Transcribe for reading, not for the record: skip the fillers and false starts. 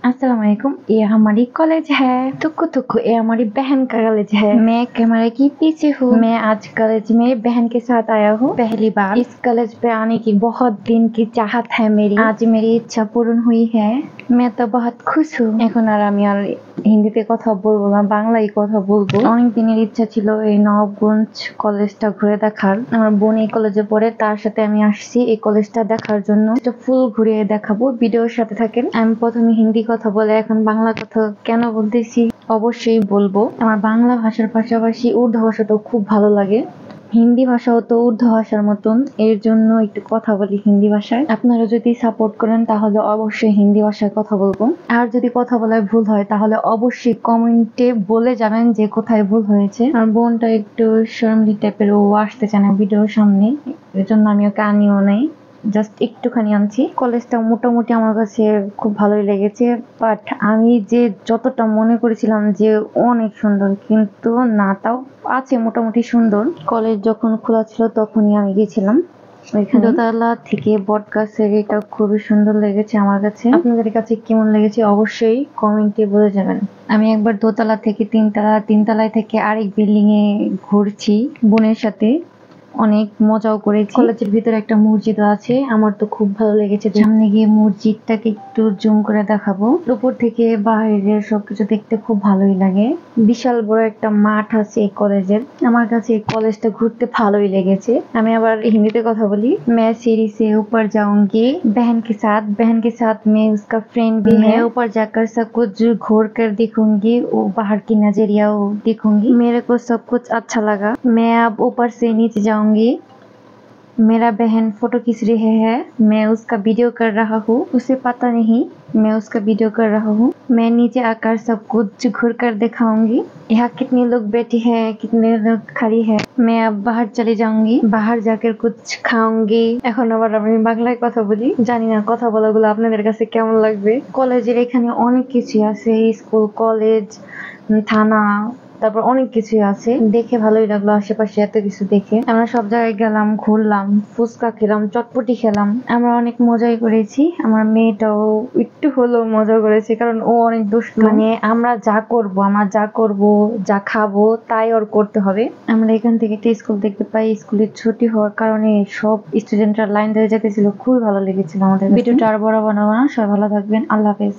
अस्सलाम वालेकुम। ये हमारी कॉलेज है। तुक्कू तुक्कू ये हमारी बहन का कॉलेज है। मैं कैमरा की पीछे हूँ। मैं आज कॉलेज में बहन के साथ आया हूँ पहली बार। इस कॉलेज पे आने की बहुत दिन की चाहत है मेरी। आज मेरी इच्छा पूर्ण हुई है। मैं तो बहुत खुश हूँ। এখন আর আমি আর হিন্দিতে কথা বলবো না, বাংলায় কথা বলবো। অনেক দিনের ইচ্ছা ছিল এই নবাবগঞ্জ কলেজটা ঘুরে দেখার। আমার বোন এই কলেজে পড়ে, তার সাথে আমি আসছি এই কলেজটা দেখার জন্য। এটা ফুল ঘুরিয়ে দেখাবো, ভিডিওর সাথে থাকেন। আমি প্রথমে হিন্দি কথা বলে এখন বাংলা কথা কেন বলতেছি অবশ্যই বলবো। আমার বাংলা ভাষার পাশাপাশি উর্দু ভাষাটাও খুব ভালো লাগে। হিন্দি ভাষাও তো উর্দু ভাষার মতন, এর জন্য একটু কথা বলি হিন্দি ভাষায়। আপনারা যদি সাপোর্ট করেন তাহলে অবশ্যই হিন্দি ভাষায় কথা বলবো। আর যদি কথা বলায় ভুল হয় তাহলে অবশ্যই কমেন্টে বলে যাবেন যে কোথায় ভুল হয়েছে। আর বোনটা একটু শর্মিলি টাইপের, ও আসতে চায় না ভিডিওর সামনে, এর জন্য আমি ওকে আনিও নাই, জাস্ট একটুখানি আনছি। কলেজটা মোটামুটি আমার কাছে খুব ভালোই লেগেছে, বাট আমি যে যতটা মনে করেছিলাম যে অনেক সুন্দর, কিন্তু না, তাও আছে মোটামুটি সুন্দর। কলেজ যখন খোলা ছিল তখনই আমি গেছিলাম ওইখানে। দোতলা থেকে বটগাছের এটা খুবই সুন্দর লেগেছে আমার কাছে। আপনাদের কাছে কেমন লেগেছে অবশ্যই কমেন্টে বলে যাবেন। আমি একবার দোতলা থেকে তিনতলায় থেকে আরেক বিল্ডিং এ ঘুরছি বোনের সাথে, অনেক মজাও করেছি। কলেজের ভিতরে একটা মসজিদও আছে, আমার তো খুব ভালো লেগেছে। সামনে গিয়ে মসজিদটাকে একটু জুম করে দেখাবো। উপর থেকে বাইরের সবকিছু দেখতে খুব ভালোই লাগে। বিশাল বড় একটা মাঠ আছে এই কলেজের। আমার কাছে এই কলেজটা ঘুরতে ভালোই লেগেছে। আমি আবার হিন্দিতে কথা বলি। मैं सीढ़ी से ऊपर जाऊंगी बहन के साथ मैं उसका फ्रेंड भी है। ऊपर जाकर सब कुछ घूर कर देखूंगी, वो बाहर की नजरिया देखूंगी। मेरे को सब कुछ अच्छा लगा। मैं अब ऊपर से नीचे जाऊंगी। मेरा बहन फोटो खींच रही है, मैं उसका वीडियो कर रहा हूँ। उसे पता नहीं मैं उसका वीडियो कर रहा हूँ। मैं नीचे आकर सब कुछ घूर कर दिखाऊंगी। यहाँ कितने लोग बैठे हैं, कितने लोग खड़ी है। मैं अब बाहर चली जाऊंगी, बाहर जाकर कुछ খাওয়াঙ্গি। এখন আবার আমি বাংলায় কথা বলি, জানি না কথা বলাগুলো আপনাদের কাছে কেমন লাগবে। কলেজের এখানে অনেক কিছু আছে, স্কুল, কলেজ, থানা, তারপর অনেক কিছুই আছে। দেখে ভালোই লাগলো আশেপাশে এত কিছু দেখে। আমরা সব জায়গায় গেলাম, ঘুরলাম, ফুচকা খেলাম, চটপটি খেলাম। আমরা অনেক মজাই করেছি। আমার মেয়েটাও একটু হলেও মজা করেছে, কারণ ও অনেক দুষ্ট। মানে আমরা যা করব যা খাবো তাই ওর করতে হবে। আমরা এখান থেকে একটা স্কুল দেখতে পাই। স্কুলের ছুটি হওয়ার কারণে সব স্টুডেন্টরা লাইন ধরে যেতেছিল, খুবই ভালো লেগেছিল আমাদের। ভিডিওটা আর বড় বানাবো না, সবাই ভালো থাকবেন, আল্লাহ হাফেজ।